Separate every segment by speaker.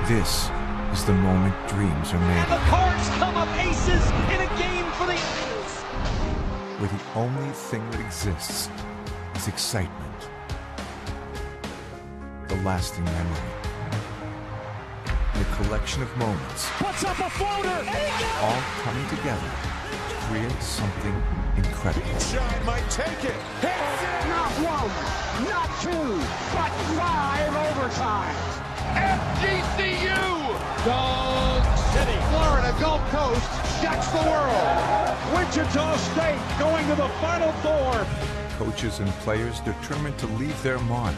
Speaker 1: This is the moment dreams are made.
Speaker 2: And the cards come up aces in a game for the Eagles.
Speaker 1: Where the only thing that exists is excitement. The lasting memory. And a collection of moments.
Speaker 2: Puts up a floater.
Speaker 1: All coming together to create something incredible.
Speaker 2: Shine might take it.
Speaker 3: Not one, not two, but 5 overtimes.
Speaker 2: FGCU. Dog City. Florida Gulf Coast shocks the world. Wichita State going to the Final Four.
Speaker 1: Coaches and players determined to leave their mark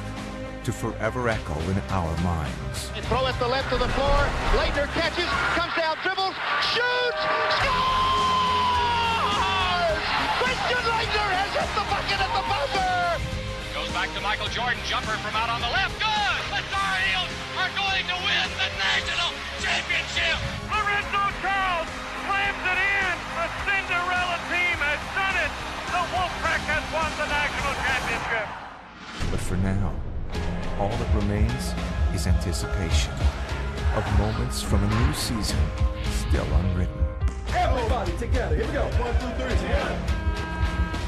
Speaker 1: to forever echo in our minds.
Speaker 4: They throw at the left of the floor. Leitner catches, comes down, dribbles, shoots, scores! Christian Leitner has hit the bucket at the buzzer!
Speaker 5: Goes back to Michael Jordan, jumper from out on the left. Good! The Tar Heels are going to win the national championship!
Speaker 6: Lorenzo Charles slams it in. The Cinderella team has done it. The Wolfpack has won the national championship.
Speaker 1: But for now, all that remains is anticipation of moments from a new season still unwritten.
Speaker 7: Everybody together. Here we go. 1, 2, 3, together.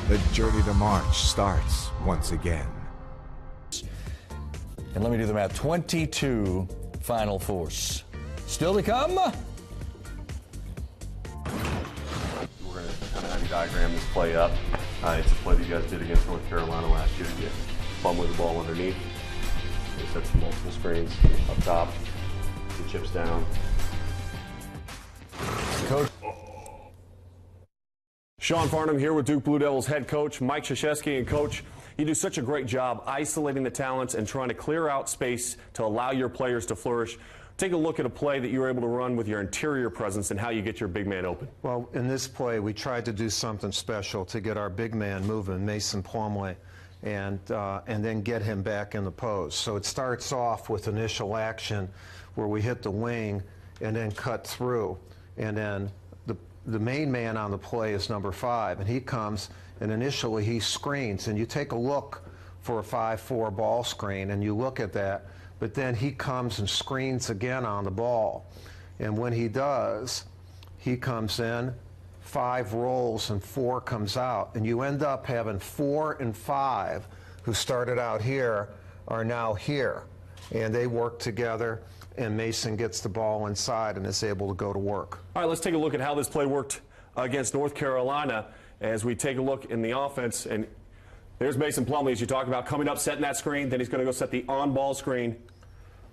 Speaker 1: The journey to March starts once again.
Speaker 8: And let me do the math. 22 Final Fours. Still to come.
Speaker 9: We're going to kind of have you diagram this play up. It's a play that you guys did against North Carolina last year to get fun with the ball underneath. It sets the multiple screens up top, the chips down.
Speaker 8: Coach.
Speaker 10: Sean Farnham here with Duke Blue Devils head coach Mike Krzyzewski. And coach, you do such a great job isolating the talents and trying to clear out space to allow your players to flourish. Take a look at a play that you were able to run with your interior presence and how you get your big man open.
Speaker 11: Well, in this play, we tried to do something special to get our big man moving, Mason Plumlee, and then get him back in the pose. So it starts off with initial action where we hit the wing and then cut through. And then the main man on the play is number 5, and he comes, and initially he screens. And you take a look for a 5-4 ball screen, and you look at that, but then he comes and screens again on the ball. And when he does, he comes in, 5 rolls, and 4 comes out. And you end up having 4 and 5 who started out here are now here. And they work together, and Mason gets the ball inside and is able to go to work.
Speaker 10: All right, let's take a look at how this play worked against North Carolina as we take a look in the offense. And there's Mason Plumlee, as you talked about, coming up, setting that screen. Then he's going to go set the on-ball screen.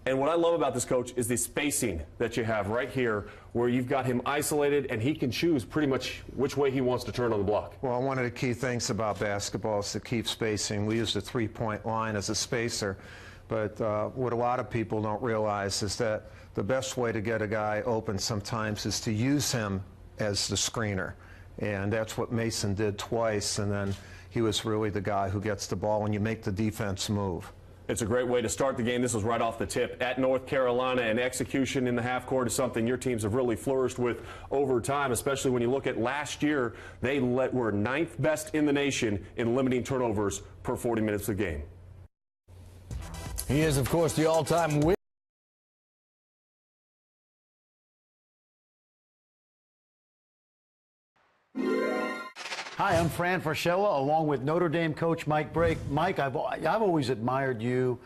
Speaker 10: And what I love about this, coach, is the spacing that you have right here where you've got him isolated and he can choose pretty much which way he wants to turn on the block.
Speaker 11: Well, one of the key things about basketball is to keep spacing. We use the three-point line as a spacer. But what a lot of people don't realize is that the best way to get a guy open sometimes is to use him as the screener. And that's what Mason did twice. And then he was really the guy who gets the ball and you make the defense move.
Speaker 10: It's a great way to start the game. This was right off the tip at North Carolina, and execution in the half court is something your teams have really flourished with over time, especially when you look at last year. They were 9th best in the nation in limiting turnovers per 40 minutes a game.
Speaker 8: He is, of course, the all-time winner.
Speaker 12: Hi, I'm Fran Fraschilla, along with Notre Dame coach Mike Brake. Mike, I've always admired you.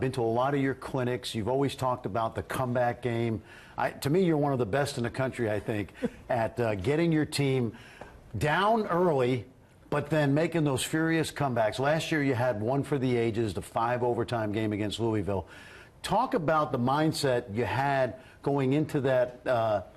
Speaker 12: Been to a lot of your clinics. You've always talked about the comeback game. To me, you're one of the best in the country, I think, at getting your team down early, but then making those furious comebacks. Last year, you had one for the ages, the 5 overtime game against Louisville. Talk about the mindset you had going into that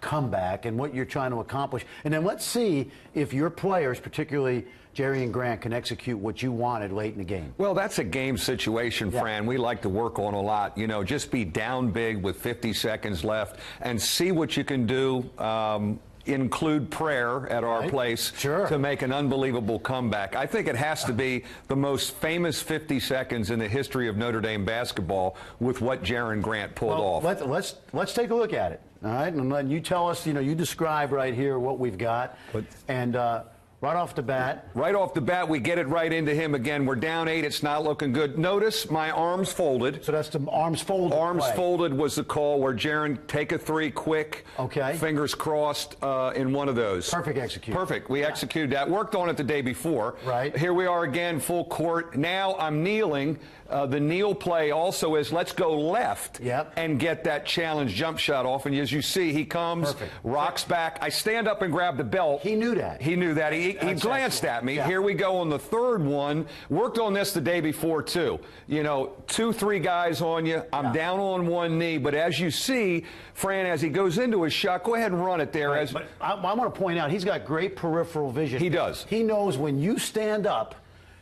Speaker 12: comeback and what you're trying to accomplish. And then let's see if your players, particularly Jerry and Grant, can execute what you wanted late in the game.
Speaker 13: Well, that's a game situation, Fran. We like to work on a lot. You know, just be down big with 50 seconds left and see what you can do. Include prayer at our place to make an unbelievable comeback. I think it has to be the most famous 50 seconds in the history of Notre Dame basketball with what Jaron Grant pulled off.
Speaker 12: Let's take a look at it. All right, and then you tell us. You know, you describe right here what we've got, and Right off the bat.
Speaker 13: Right off the bat, we get it right into him again. We're down 8. It's not looking good. Notice my arms folded.
Speaker 12: So that's the arms folded.
Speaker 13: Arms folded was the call where Jaron take a 3 quick.
Speaker 12: Okay.
Speaker 13: Fingers crossed in one of those.
Speaker 12: Perfect execution.
Speaker 13: Perfect. We executed that. Worked on it the day before.
Speaker 12: Right.
Speaker 13: Here we are again, full court. Now I'm kneeling. The kneel play also is let's go left and get that challenge jump shot off. And as you see, he comes, rocks back. I stand up and grab the belt.
Speaker 12: He knew that.
Speaker 13: He knew that. He glanced at me. Here we go on the third one. Worked on this the day before, too. You know, 2, 3 guys on you. I'm down on one knee. But as you see, Fran, as he goes into his shot, go ahead and run it there.
Speaker 12: Right, but I want to point out, he's got great peripheral vision.
Speaker 13: He does.
Speaker 12: He knows when you stand up,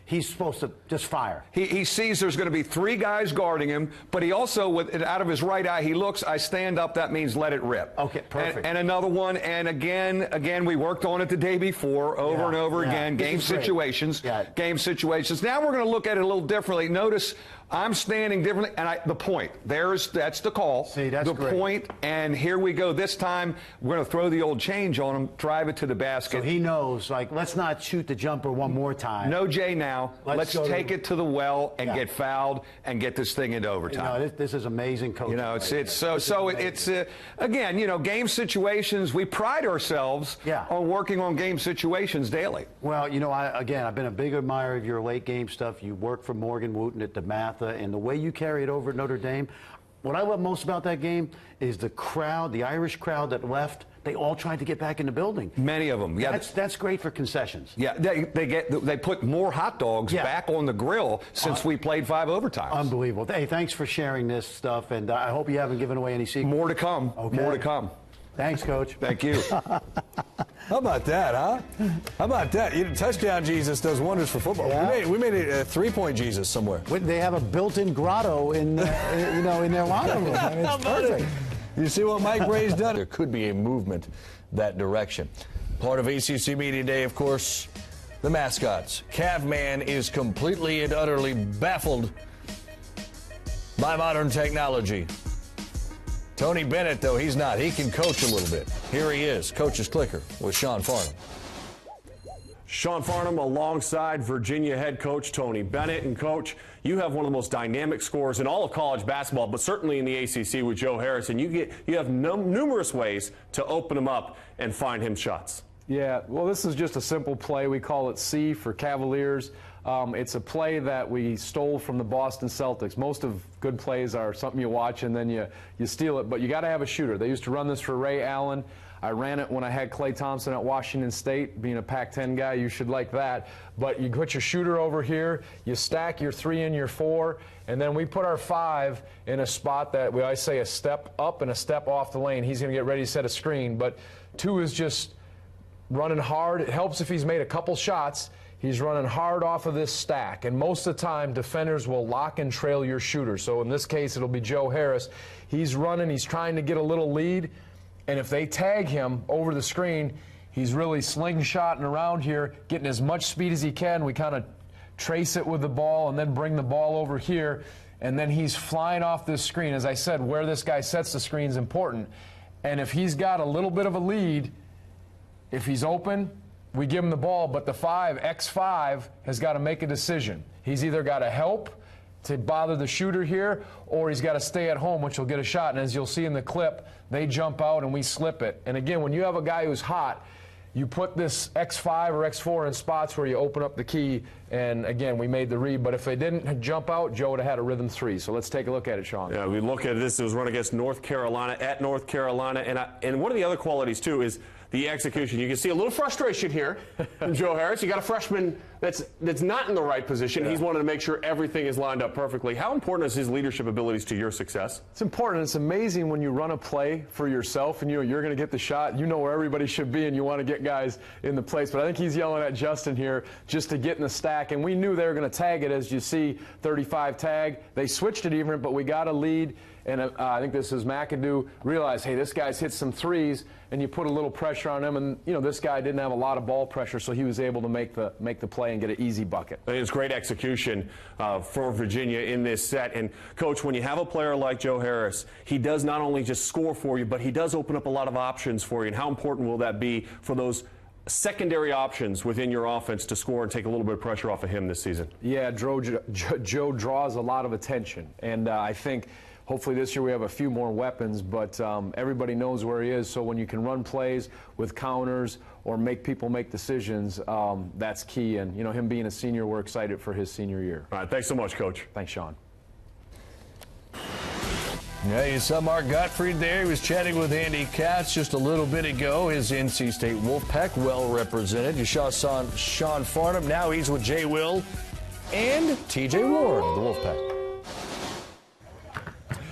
Speaker 12: he's supposed to just fire.
Speaker 13: He sees there's going to be 3 guys guarding him, but he also, with out of his right eye, he looks, I stand up, that means let it rip.
Speaker 12: Okay, perfect.
Speaker 13: And another one, and again, we worked on it the day before, over and over again, game situations. Game situations. Now we're going to look at it a little differently. Notice I'm standing differently, and the point. That's the call.
Speaker 12: See, that's
Speaker 13: the
Speaker 12: great.
Speaker 13: point, and here we go. This time, we're going to throw the old change on him, drive it to the basket.
Speaker 12: So he knows, like, let's not shoot the jumper one more time.
Speaker 13: No Jay now. Let's take it to the well and get fouled and get this thing into overtime.
Speaker 12: You know, this is amazing coaching.
Speaker 13: You know, it's again, you know, game situations. We pride ourselves on working on game situations daily.
Speaker 12: Well, you know, I've been a big admirer of your late game stuff. You worked for Morgan Wooten at DeMatha, and the way you carry it over at Notre Dame. What I love most about that game is the crowd, the Irish crowd that left. They all tried to get back in the building.
Speaker 13: Many of them. Yeah,
Speaker 12: that's great for concessions.
Speaker 13: Yeah, they put more hot dogs back on the grill since we played 5 overtimes.
Speaker 12: Unbelievable. Hey, thanks for sharing this stuff, and I hope you haven't given away any secrets.
Speaker 13: More to come. Okay. More to come.
Speaker 12: Thanks, Coach.
Speaker 13: Thank you.
Speaker 14: How about that, huh? How about that? Touchdown Jesus does wonders for football.
Speaker 12: Yeah.
Speaker 14: We made it a 3-point Jesus somewhere.
Speaker 12: They have a built-in grotto in their locker room. I mean, it's perfect.
Speaker 14: You see what Mike Bray's done? There could be a movement that direction. Part of ACC Media Day, of course, the mascots. Cavman is completely and utterly baffled by modern technology. Tony Bennett, though, he's not. He can coach a little bit. Here he is, Coach's Clicker with Sean Farnham.
Speaker 10: Sean Farnham alongside Virginia head coach Tony Bennett. And, Coach, you have one of the most dynamic scorers in all of college basketball, but certainly in the ACC with Joe Harris. And you have numerous ways to open him up and find him shots.
Speaker 15: Yeah, well, this is just a simple play. We call it C for Cavaliers. It's a play that we stole from the Boston Celtics. Most of good plays are something you watch and then you steal it, but you got to have a shooter. They used to run this for Ray Allen. I ran it when I had Klay Thompson at Washington State. Being a Pac-10 guy, you should like that. But you put your shooter over here, you stack your 3 and your 4, and then we put our 5 in a spot that we always say a step up and a step off the lane. He's going to get ready to set a screen, but 2 is just running hard. It helps if he's made a couple shots. He's running hard off of this stack, and most of the time defenders will lock and trail your shooter. So in this case, it'll be Joe Harris. He's running, he's trying to get a little lead, and if they tag him over the screen, he's really slingshotting around here, getting as much speed as he can. We kind of trace it with the ball and then bring the ball over here, and then he's flying off this screen. As I said, where this guy sets the screen is important, and if he's got a little bit of a lead, if he's open, we give him the ball, but the X5 has got to make a decision. He's either got to help to bother the shooter here, or he's got to stay at home, which will get a shot. And as you'll see in the clip, they jump out and we slip it. And again, when you have a guy who's hot, you put this X5 or X4 in spots where you open up the key, and again, we made the read. But if they didn't jump out, Joe would have had a rhythm 3. So let's take a look at it, Sean.
Speaker 10: Yeah, we look at this. It was run against North Carolina, at North Carolina. And one of the other qualities, too, is the execution. You can see a little frustration here from Joe Harris. You got a freshman that's not in the right position. Yeah. He's wanted to make sure everything is lined up perfectly. How important is his leadership abilities to your success?
Speaker 15: It's important. It's amazing when you run a play for yourself and you're going to get the shot. You know where everybody should be and you want to get guys in the place. But I think he's yelling at Justin here just to get in the stack. And we knew they were going to tag it, as you see, 35 tag. They switched it even, but we got a lead. And I think this is McAdoo realized, hey, this guy's hit some threes, and you put a little pressure on him. And, you know, this guy didn't have a lot of ball pressure, so he was able to make the play and get an easy bucket.
Speaker 10: It's great execution for Virginia in this set. And, Coach, when you have a player like Joe Harris, he does not only just score for you, but he does open up a lot of options for you. And how important will that be for those secondary options within your offense to score and take a little bit of pressure off of him this season?
Speaker 15: Yeah, Joe draws a lot of attention, and I think hopefully this year we have a few more weapons, but everybody knows where he is, so when you can run plays with counters or make people make decisions, that's key. And, you know, him being a senior, we're excited for his senior year.
Speaker 10: All right, thanks so much, Coach.
Speaker 15: Thanks, Sean.
Speaker 14: Yeah, you saw Mark Gottfried there. He was chatting with Andy Katz just a little bit ago. His NC State Wolfpack well represented. You saw Sean Farnham. Now he's with Jay Will and TJ Warren of the Wolfpack.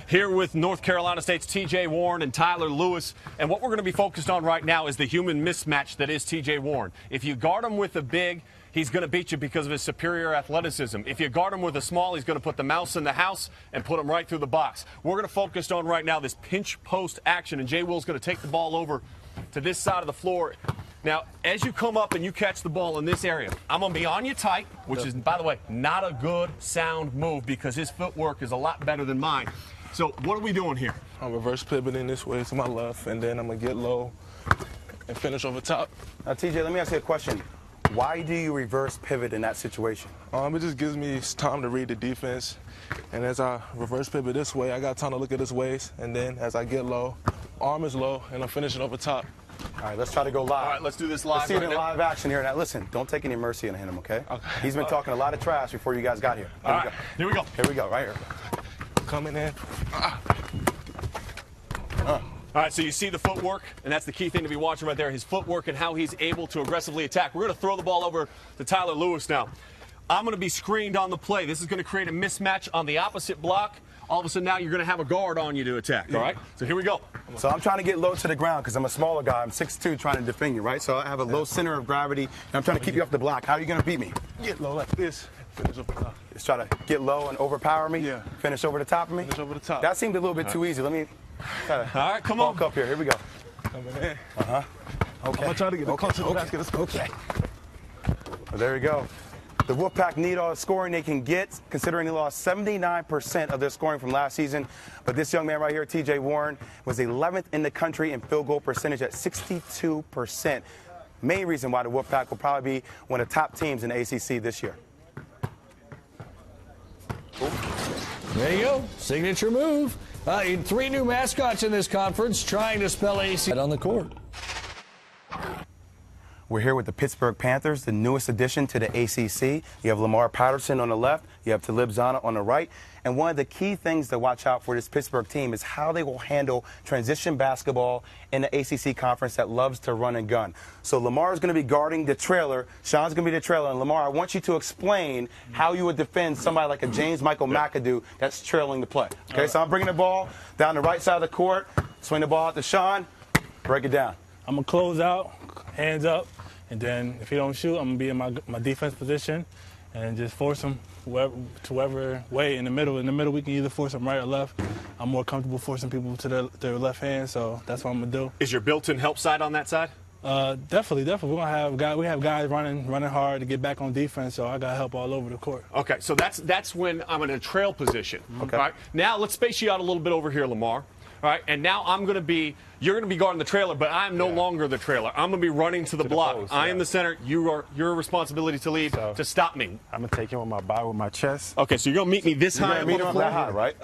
Speaker 10: Here with North Carolina State's TJ Warren and Tyler Lewis. And what we're going to be focused on right now is the human mismatch that is TJ Warren. If you guard him with a big, he's going to beat you because of his superior athleticism. If you guard him with a small, he's going to put the mouse in the house and put him right through the box. We're going to focus on right now this pinch post action, and Jay Will's going to take the ball over to this side of the floor. Now, as you come up and you catch the ball in this area, I'm going to be on you tight, which is, by the way, not a good, sound move because his footwork is a lot better than mine. So what are we doing here?
Speaker 16: I'm reverse pivoting this way to my left, and then I'm going to get low and finish over top.
Speaker 17: Now, TJ, let me ask you a question. Why do you reverse pivot in that situation?
Speaker 16: It just gives me time to read the defense. And as I reverse pivot this way, I got time to look at his waist. And then as I get low, arm is low, and I'm finishing over top.
Speaker 17: All right, let's try to go live.
Speaker 10: All right, let's do this live.
Speaker 17: Let's see it in live action here. Now, listen, don't take any mercy on him, okay? He's been talking a lot of trash before you guys got here.
Speaker 10: Here we go.
Speaker 17: Here we go, right here.
Speaker 16: Coming in.
Speaker 10: All right, so you see the footwork, and that's the key thing to be watching right there, his footwork and how he's able to aggressively attack. We're going to throw the ball over to Tyler Lewis now. I'm going to be screened on the play. This is going to create a mismatch on the opposite block. All of a sudden now you're going to have a guard on you to attack, all right? So here we go.
Speaker 17: So I'm trying to get low to the ground because I'm a smaller guy. I'm 6'2", trying to defend you, right? So I have a low center of gravity, and I'm trying to keep you off the block. How are you going to beat me?
Speaker 16: Get low like this. Finish over the top.
Speaker 17: Just try to get low and overpower me?
Speaker 16: Yeah.
Speaker 17: Finish over the top of me?
Speaker 16: Finish over the top.
Speaker 17: That seemed a little bit too easy. Let me try to
Speaker 10: all right, come on.
Speaker 17: bulk up here. Here we go.
Speaker 16: Coming in.
Speaker 17: Okay.
Speaker 16: I'm going to try to get close to the basket.
Speaker 17: Okay. Well, there we go. The Wolfpack need all the scoring they can get, considering they lost 79% of their scoring from last season. But this young man right here, TJ Warren, was 11th in the country in field goal percentage at 62%. Main reason why the Wolfpack will probably be one of the top teams in the ACC this year.
Speaker 14: There you go. Signature move. 3 new mascots in this conference trying to spell ACC on the court.
Speaker 17: We're here with the Pittsburgh Panthers, the newest addition to the ACC. You have Lamar Patterson on the left. You have Talib Zana on the right. And one of the key things to watch out for this Pittsburgh team is how they will handle transition basketball in the ACC conference that loves to run and gun. So Lamar is going to be guarding the trailer. Sean's going to be the trailer. And Lamar, I want you to explain how you would defend somebody like a James Michael McAdoo that's trailing the play. Okay, so I'm bringing the ball down the right side of the court. Swing the ball out to Sean. Break it down.
Speaker 18: I'm going to close out, hands up. And then if he don't shoot, I'm going to be in my defense position and just force him to whatever way in the middle. In the middle, we can either force him right or left. I'm more comfortable forcing people to their left hand, so that's what I'm going to do.
Speaker 10: Is your built-in help side on that side?
Speaker 18: Definitely. We're gonna have guys running hard to get back on defense, so I got help all over the court.
Speaker 10: Okay, so that's when I'm in a trail position. Okay. All right, now let's space you out a little bit over here, Lamar. All right, and now you're going to be guarding the trailer, but I'm no longer the trailer. I'm going to be running to the block. Post, I am the center. Your responsibility to lead to stop me.
Speaker 18: I'm going to take him on my body with my chest.
Speaker 10: Okay, so you're going to meet me this high on the floor.
Speaker 17: That high, right?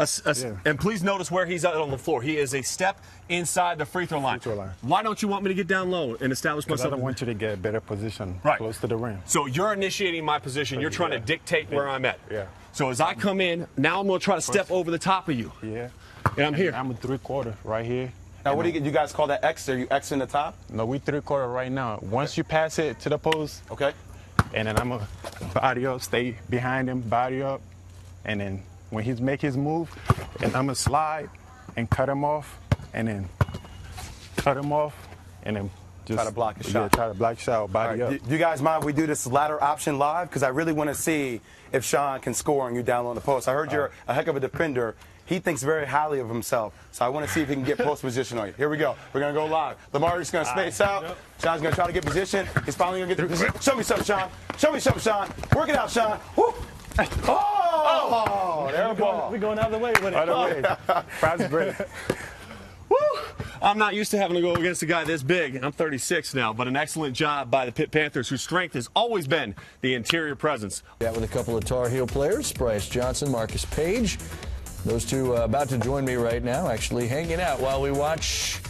Speaker 10: And please notice where he's at on the floor. He is a step inside the free throw line. Why don't you want me to get down low and establish myself?
Speaker 18: I don't want you to get a better position close to the rim.
Speaker 10: So you're initiating my position. You're trying to dictate where I'm at.
Speaker 18: Yeah.
Speaker 10: So as I come in, now I'm going to try to step over the top of you.
Speaker 18: Yeah.
Speaker 10: And I'm here.
Speaker 18: I'm a 3/4 right here.
Speaker 17: Now, what do you guys call that X? Are you X in the top?
Speaker 18: No, we 3/4 right now. Once you pass it to the post,
Speaker 17: okay.
Speaker 18: And then I'm going to body up, stay behind him, body up. And then when he's make his move, and I'm going to slide and cut him off, and then cut him off, and then just
Speaker 17: try to block a shot.
Speaker 18: Yeah, try to block a shot, body up.
Speaker 17: Do you guys mind if we do this ladder option live? Because I really want to see if Sean can score on you down on the post. I heard you're a heck of a defender. He thinks very highly of himself. So I want to see if he can get post position on you. Here we go. We're going to go live. Lamar's going to space out. Yep. Sean's going to try to get position. He's finally going to get the position. Show me something, Sean. Show me something, Sean. Work it out, Sean. Woo. Oh, there we go.
Speaker 18: We're going the other way with it.
Speaker 17: Other way.
Speaker 18: Fast break.
Speaker 10: Woo! I'm not used to having to go against a guy this big. I'm 36 now, but an excellent job by the Pitt Panthers, whose strength has always been the interior presence.
Speaker 14: Yeah, with a couple of Tar Heel players, Bryce Johnson, Marcus Page. Those two about to join me right now, actually hanging out while we watch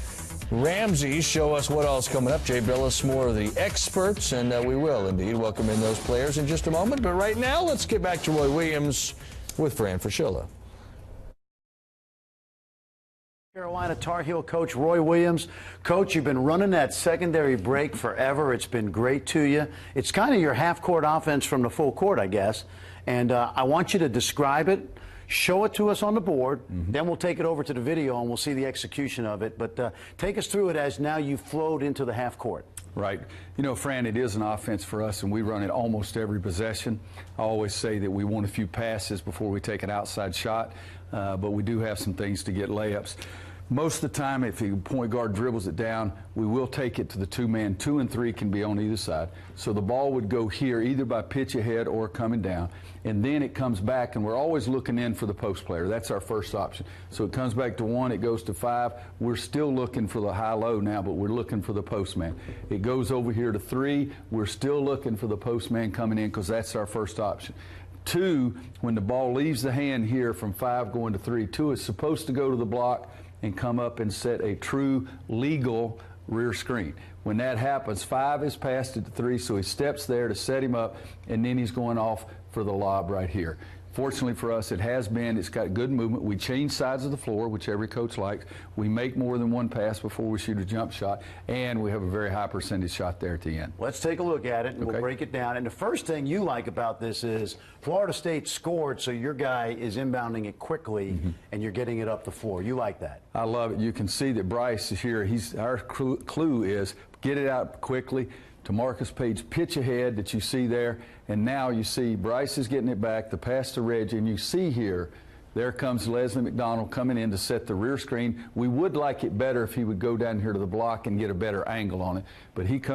Speaker 14: Ramsey show us what all's coming up. Jay Billis, more of the experts, and we will indeed welcome in those players in just a moment. But right now, let's get back to Roy Williams with Fran Fraschilla.
Speaker 12: Carolina Tar Heel coach Roy Williams. Coach, you've been running that secondary break forever. It's been great to you. It's kind of your half-court offense from the full court, I guess. And I want you to describe it, show it to us on the board, then we'll take it over to the video and we'll see the execution of it. But take us through it as now you've flowed into the half-court.
Speaker 19: Right. You know, Fran, it is an offense for us, and we run it almost every possession. I always say that we want a few passes before we take an outside shot, but we do have some things to get layups. Most of the time, if the point guard dribbles it down, we will take it to the two-man. 2 and 3 can be on either side. So the ball would go here either by pitch ahead or coming down. And then it comes back, and we're always looking in for the post player. That's our first option. So it comes back to 1, it goes to 5. We're still looking for the high-low now, but we're looking for the postman. It goes over here to 3. We're still looking for the postman coming in because that's our first option. 2, when the ball leaves the hand here from 5 going to 3, 2 is supposed to go to the block and come up and set a true legal rear screen. When that happens, 5 is passed it to 3, so he steps there to set him up, and then he's going off for the lob right here. Fortunately for us, it has been. It's got good movement. We change sides of the floor, which every coach likes. We make more than one pass before we shoot a jump shot, and we have a very high percentage shot there at the end.
Speaker 12: Let's take a look at it, and we'll break it down. And the first thing you like about this is Florida State scored, so your guy is inbounding it quickly, and you're getting it up the floor. You like that?
Speaker 19: I love it. You can see that Bryce is here. Our clue is get it out quickly to Marcus Page, pitch ahead that you see there, and now you see Bryce is getting it back, the pass to Reggie, and you see here, there comes Leslie McDonald coming in to set the rear screen. We would like it better if he would go down here to the block and get a better angle on it, but he comes.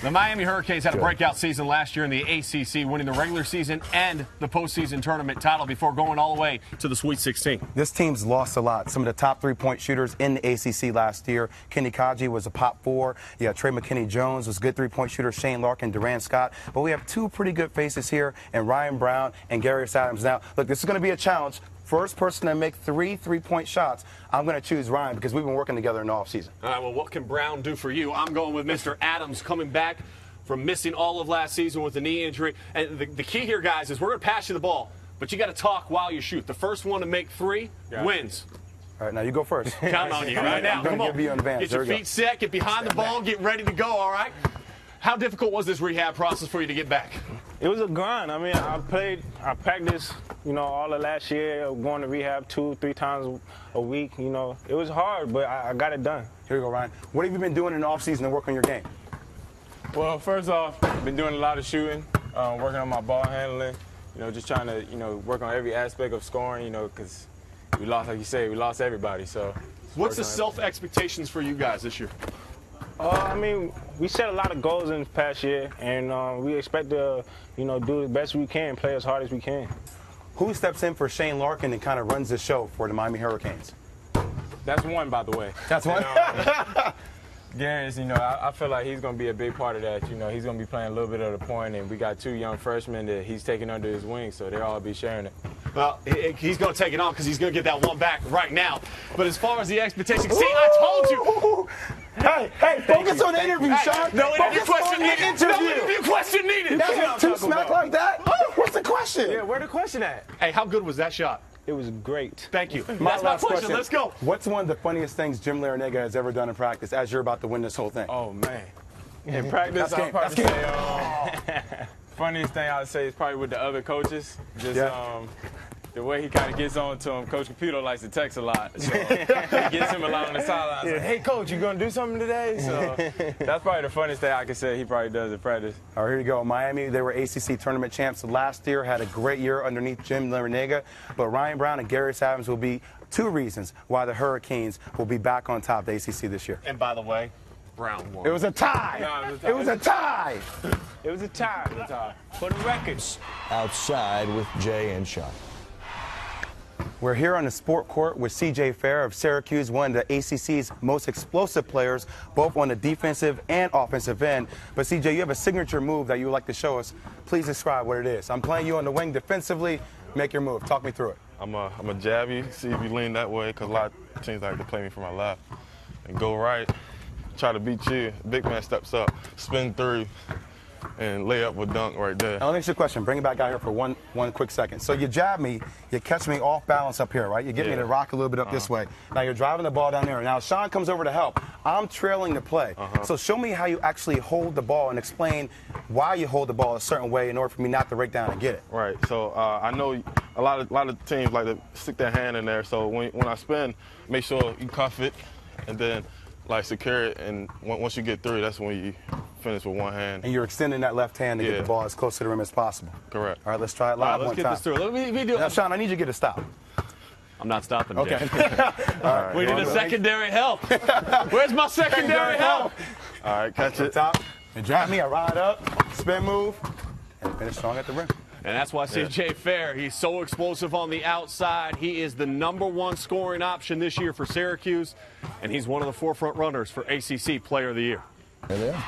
Speaker 10: The Miami Hurricanes had a breakout season last year in the ACC, winning the regular season and the postseason tournament title before going all the way to the Sweet 16.
Speaker 17: This team's lost a lot. Some of the top 3-point shooters in the ACC last year. Kenny Kaji was a pop 4. Yeah, Trey McKinney-Jones was a good 3-point shooter. Shane Larkin, Durant Scott. But we have 2 pretty good faces here, and Ryan Brown and Garius Adams. Now, look, this is going to be a challenge. First person to make 3 3-point shots, I'm going to choose Ryan because we've been working together in the offseason.
Speaker 10: All right, well, what can Brown do for you? I'm going with Mr. Adams, coming back from missing all of last season with a knee injury. And the key here, guys, is we're going to pass you the ball, but you got to talk while you shoot. The first one to make 3 wins.
Speaker 17: All right, now you go first.
Speaker 10: Count on you right now. Come on.
Speaker 17: Give you an advance.
Speaker 10: Get your feet set, get behind the ball, get ready to go, all right? How difficult was this rehab process for you to get back?
Speaker 20: It was a grind. I mean, I practiced, all of last year, going to rehab 2-3 times a week. It was hard, but I got it done.
Speaker 17: Here you go, Ryan. What have you been doing in the offseason to work on your game?
Speaker 20: Well, first off, I've been doing a lot of shooting, working on my ball handling, just trying to, work on every aspect of scoring, because we lost, like you say, we lost everybody. So,
Speaker 10: what's the self-expectations for you guys this year?
Speaker 20: I mean, we set a lot of goals in the past year, and we expect to, do the best we can, play as hard as we can.
Speaker 17: Who steps in for Shane Larkin and kind of runs the show for the Miami Hurricanes?
Speaker 20: That's one, by the way.
Speaker 17: That's one?
Speaker 20: Garius, I feel like he's going to be a big part of that. He's going to be playing a little bit of the point, and we got 2 young freshmen that he's taking under his wing, so they'll all be sharing it.
Speaker 10: Well, he's going to take it on because he's going to get that one back right now. But as far as the expectations, see, I told you.
Speaker 17: Hey, focus on the interview, Sean.
Speaker 10: No interview question needed. No interview question needed.
Speaker 17: That's 2 smack like that? What's the question? question.
Speaker 20: Yeah, where the question at?
Speaker 10: Hey, how good was that shot?
Speaker 20: It was great.
Speaker 10: Thank you.
Speaker 17: My
Speaker 10: That's my
Speaker 17: last
Speaker 10: question. Let's go.
Speaker 17: What's one of the funniest things Jim Larrañaga has ever done in practice as you're about to win this whole thing?
Speaker 20: Oh, man. In practice, I'll probably say funniest thing I would say is probably with the other coaches. Just the way he kind of gets on to him. Coach Caputo likes to text a lot. So he gets him a lot on the sideline. Like, hey, Coach, you going to do something today? So that's probably the funniest thing I can say he probably does in practice.
Speaker 17: All right, here you go. Miami, they were ACC tournament champs last year, had a great year underneath Jim Larrañaga. But Ryan Brown and Garrett Adams will be two reasons why the Hurricanes will be back on top of the ACC this year.
Speaker 10: And by the way, Brown won.
Speaker 17: It was a tie.
Speaker 20: No,
Speaker 17: it was a tie.
Speaker 20: It was a tie. For the records.
Speaker 14: Outside with Jay and Sean.
Speaker 17: We're here on the sport court with C.J. Fair of Syracuse, one of the ACC's most explosive players, both on the defensive and offensive end. But, C.J., you have a signature move that you would like to show us. Please describe what it is. I'm playing you on the wing defensively. Make your move. Talk me through it.
Speaker 16: I'm a jab you, see if you lean that way, because a lot of teams like to play me from my left. And go right, try to beat you. Big man steps up, spin through, and lay up with dunk right there.
Speaker 17: Now, let me ask you a question. Bring it back out here for one quick second. So you jab me, you catch me off balance up here, right? You get me to rock a little bit up this way. Now you're driving the ball down there. Now Sean comes over to help. I'm trailing the play. So show me how you actually hold the ball and explain why you hold the ball a certain way in order for me not to break down and get it.
Speaker 16: Right. So I know a lot of teams like to stick their hand in there. So when I spin, make sure you cuff it and then like secure it. And once you get through, that's when you finish with one hand.
Speaker 17: And you're extending that left hand to get the ball as close to the rim as possible.
Speaker 16: Correct.
Speaker 17: All right, let's try it live
Speaker 10: let's
Speaker 17: one
Speaker 10: get
Speaker 17: time.
Speaker 10: this through. Let me do it.
Speaker 17: Now, Sean, I need you to get a stop.
Speaker 10: I'm not stopping,
Speaker 17: Okay.
Speaker 10: Jay.
Speaker 17: All right.
Speaker 10: We need a secondary help. Where's my secondary help?
Speaker 16: All right, catch it.
Speaker 17: Top. And drop me, I ride up, spin move, and finish strong at the rim.
Speaker 10: And that's why C.J. Fair, he's so explosive on the outside. He is the #1 scoring option this year for Syracuse, and he's one of the forefront runners for ACC Player of the Year.
Speaker 14: There they are.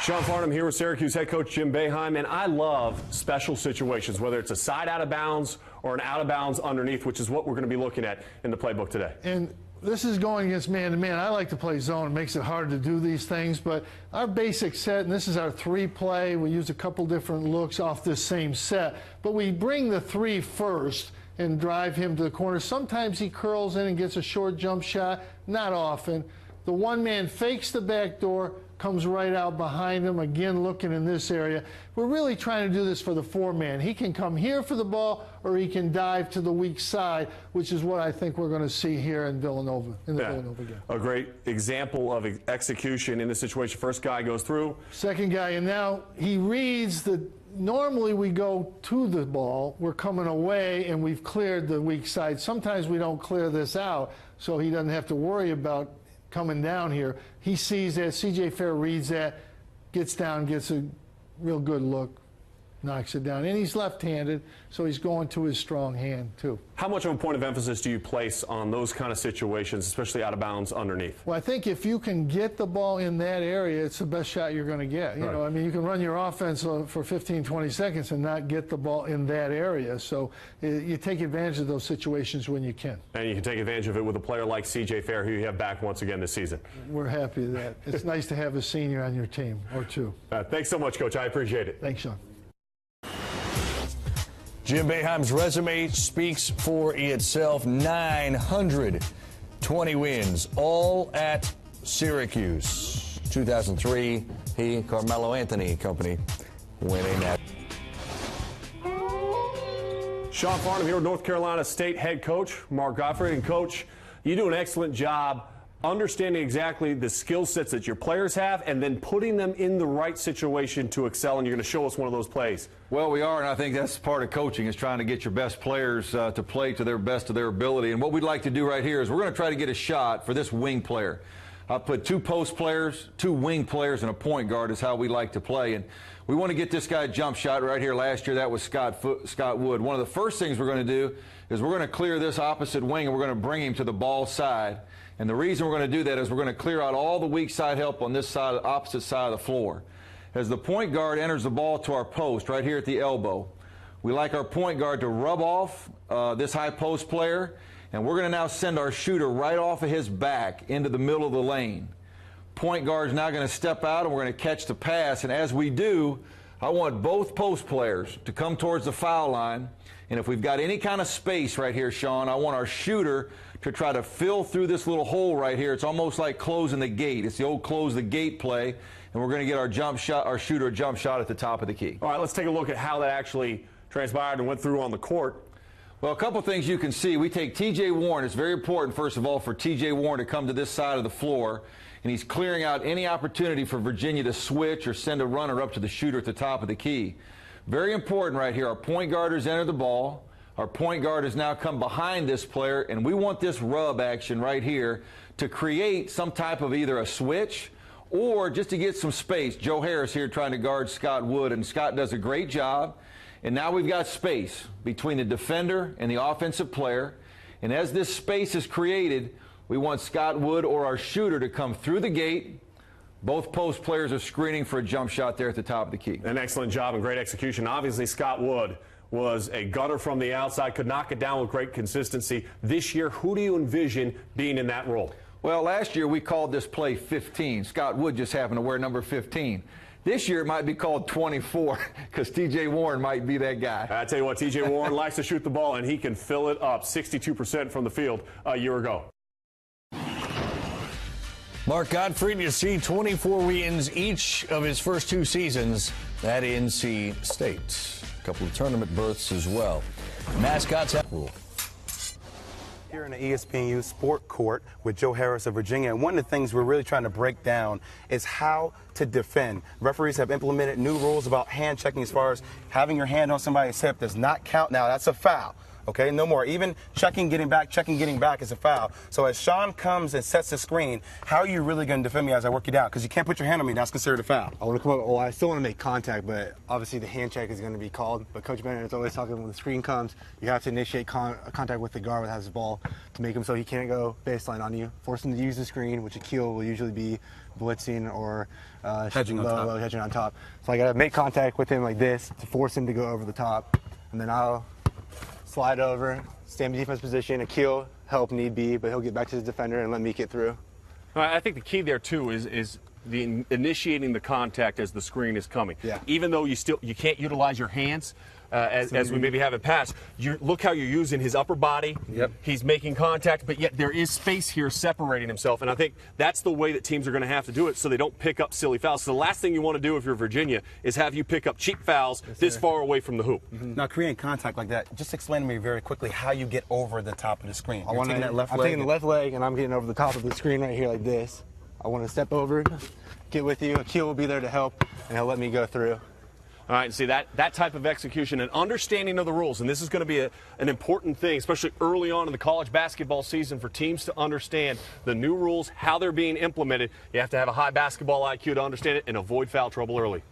Speaker 10: Sean Farnham here with Syracuse head coach Jim Boeheim, and I love special situations, whether it's a side out of bounds or an out of bounds underneath, which is what we're going to be looking at in the playbook today.
Speaker 21: And this is going against man-to-man. I like to play zone. It makes it hard to do these things, but our basic set, and this is our 3-play, we use a couple different looks off this same set, but we bring the 3 first and drive him to the corner. Sometimes he curls in and gets a short jump shot, not often. The one man fakes the back door, comes right out behind him, again looking in this area. We're really trying to do this for the 4-man. He can come here for the ball, or he can dive to the weak side, which is what I think we're going to see here in Villanova, Villanova game.
Speaker 10: A great example of execution in this situation. First guy goes through.
Speaker 21: Second guy, and now he reads that normally we go to the ball. We're coming away, and we've cleared the weak side. Sometimes we don't clear this out, so he doesn't have to worry about coming down here. He sees that, C.J. Fair reads that, gets down, gets a real good look, knocks it down. And he's left-handed, so he's going to his strong hand, too.
Speaker 10: How much of a point of emphasis do you place on those kind of situations, especially out of bounds underneath?
Speaker 21: Well, I think if you can get the ball in that area, it's the best shot you're going to get. You know, I mean, you can run your offense for 15, 20 seconds and not get the ball in that area. So you take advantage of those situations when you can.
Speaker 10: And you can take advantage of it with a player like C.J. Fair, who you have back once again this season.
Speaker 21: We're happy with that. It's nice to have a senior on your team, or two.
Speaker 10: Thanks so much, Coach. I appreciate it.
Speaker 21: Thanks, Sean.
Speaker 14: Jim Boeheim's resume speaks for itself. 920 wins, all at Syracuse. 2003, he, Carmelo Anthony Company, winning that.
Speaker 10: Sean Farnham here with North Carolina State head coach Mark Gottfried. And, Coach, you do an excellent job understanding exactly the skill sets that your players have and then putting them in the right situation to excel, and you're going to show us one of those plays.
Speaker 13: Well, we are, and I think that's part of coaching, is trying to get your best players to play to their best of their ability. And what we'd like to do right here is we're going to try to get a shot for this wing player. I'll put 2 post players, 2 wing players, and a point guard is how we like to play. And we want to get this guy a jump shot right here. Last year, that was Scott Wood. One of the first things we're going to do is we're going to clear this opposite wing, and we're going to bring him to the ball side. And the reason we're going to do that is we're going to clear out all the weak side help on this side, opposite side of the floor. As the point guard enters the ball to our post right here at the elbow, we like our point guard to rub off this high post player, and we're going to now send our shooter right off of his back into the middle of the lane. Point guard's now going to step out, and we're going to catch the pass, and as we do, I want both post players to come towards the foul line. And if we've got any kind of space right here, Sean, I want our shooter to try to fill through this little hole right here. It's almost like closing the gate. It's the old close the gate play. And we're going to get our jump shot, our shooter a jump shot at the top of the key.
Speaker 10: All right, let's take a look at how that actually transpired and went through on the court.
Speaker 13: Well, a couple things you can see. We take T.J. Warren. It's very important, first of all, for T.J. Warren to come to this side of the floor. And he's clearing out any opportunity for Virginia to switch or send a runner up to the shooter at the top of the key. Very important right here. Our point guard has entered the ball. Our point guard has now come behind this player, and we want this rub action right here to create some type of either a switch or just to get some space. Joe Harris here trying to guard Scott Wood, and Scott does a great job. And now we've got space between the defender and the offensive player. And as this space is created, we want Scott Wood or our shooter to come through the gate. Both post players are screening for a jump shot there at the top of the key.
Speaker 10: An excellent job and great execution. Obviously, Scott Wood was a gunner from the outside, could knock it down with great consistency. This year, who do you envision being in that role?
Speaker 13: Well, last year we called this play 15. Scott Wood just happened to wear number 15. This year it might be called 24 because T.J. Warren might be that guy.
Speaker 10: I tell you what, T.J. Warren likes to shoot the ball, and he can fill it up. 62% from the field a year ago.
Speaker 14: Mark Gottfried, you see 24 wins each of his first 2 seasons at NC State. A couple of tournament berths as well. Mascots have rule.
Speaker 17: Here in the ESPNU Sport Court with Joe Harris of Virginia, and one of the things we're really trying to break down is how to defend. Referees have implemented new rules about hand checking as far as having your hand on somebody's hip does not count now. That's a foul. Okay, no more. Even checking, getting back is a foul. So as Sean comes and sets the screen, how are you really going to defend me as I work you down? Because you can't put your hand on me. That's considered a foul.
Speaker 3: I want to come up. Well, I still want to make contact, but obviously the hand check is going to be called. But Coach Bennett is always talking when the screen comes, you have to initiate contact with the guard that has the ball to make him so he can't go baseline on you. Force him to use the screen, which Akil will usually be blitzing or
Speaker 17: hedging
Speaker 3: on top. So I got to make contact with him like this to force him to go over the top, and then I'll slide over, stay in the defense position. Akil help need be, but he'll get back to his defender and let me get through.
Speaker 10: I think the key there too is the initiating the contact as the screen is coming.
Speaker 3: Yeah.
Speaker 10: Even though you can't utilize your hands as we maybe have it passed. Look how you're using his upper body.
Speaker 3: Yep.
Speaker 10: He's making contact, but yet there is space here separating himself. And I think that's the way that teams are going to have to do it so they don't pick up silly fouls. So the last thing you want to do if you're Virginia is have you pick up cheap fouls this far away from the hoop.
Speaker 17: Mm-hmm. Now, creating contact like that, just explain to me very quickly how you get over the top of the screen.
Speaker 3: I'm taking the left leg, and I'm getting over the top of the screen right here like this. I want to step over, get with you. Akil will be there to help, and he'll let me go through.
Speaker 10: All right, see that type of execution and understanding of the rules, and this is going to be an important thing, especially early on in the college basketball season for teams to understand the new rules, how they're being implemented. You have to have a high basketball IQ to understand it and avoid foul trouble early.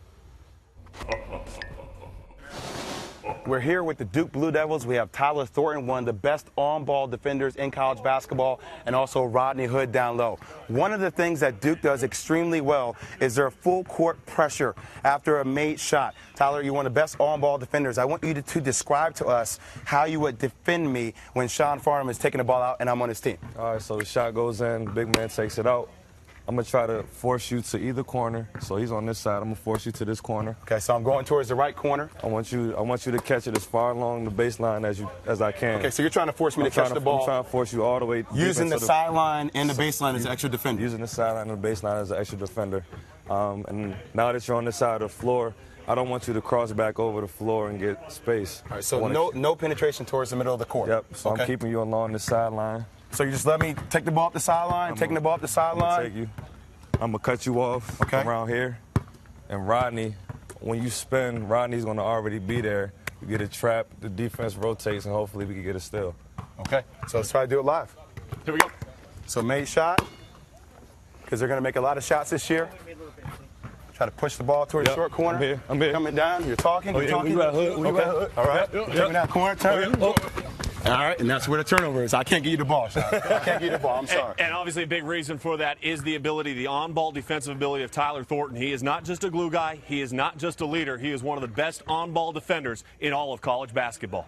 Speaker 17: We're here with the Duke Blue Devils. We have Tyler Thornton, one of the best on-ball defenders in college basketball, and also Rodney Hood down low. One of the things that Duke does extremely well is their full court pressure after a made shot. Tyler, you're one of the best on-ball defenders. I want you to describe to us how you would defend me when Sean Farnham is taking the ball out and I'm on his team.
Speaker 22: All right, so the shot goes in, big man takes it out. I'm going to try to force you to either corner. So he's on this side. I'm going to force you to this corner.
Speaker 17: Okay, so I'm going towards the right corner.
Speaker 22: I want you to catch it as far along the baseline as I can.
Speaker 17: Okay, so you're trying to force me to catch the ball.
Speaker 22: I'm trying to force you all the way.
Speaker 17: Using the sideline and the baseline as an extra defender.
Speaker 22: Using the sideline and the baseline as an extra defender. And now that you're on this side of the floor, I don't want you to cross back over the floor and get space.
Speaker 17: All right, so no penetration towards the middle of the court.
Speaker 22: Yep, so I'm keeping you along the sideline.
Speaker 17: So you just let me take the ball up the sideline, taking the ball up the sideline.
Speaker 22: I'm going to cut you off around here. And Rodney, when you spin, Rodney's going to already be there. You get a trap, the defense rotates, and hopefully we can get a steal.
Speaker 17: Okay, so let's try to do it live.
Speaker 10: Here we go.
Speaker 17: So made shot, because they're going to make a lot of shots this year. Try to push the ball towards the short corner.
Speaker 22: I'm here.
Speaker 17: Coming down, you're talking,
Speaker 22: We got hood.
Speaker 17: Okay, all right. Taking that corner, turn. All right, and that's where the turnover is. I can't get you the ball, Sean. I can't get you the ball. I'm sorry.
Speaker 10: And obviously a big reason for that is the ability, the on-ball defensive ability of Tyler Thornton. He is not just a glue guy. He is not just a leader. He is one of the best on-ball defenders in all of college basketball.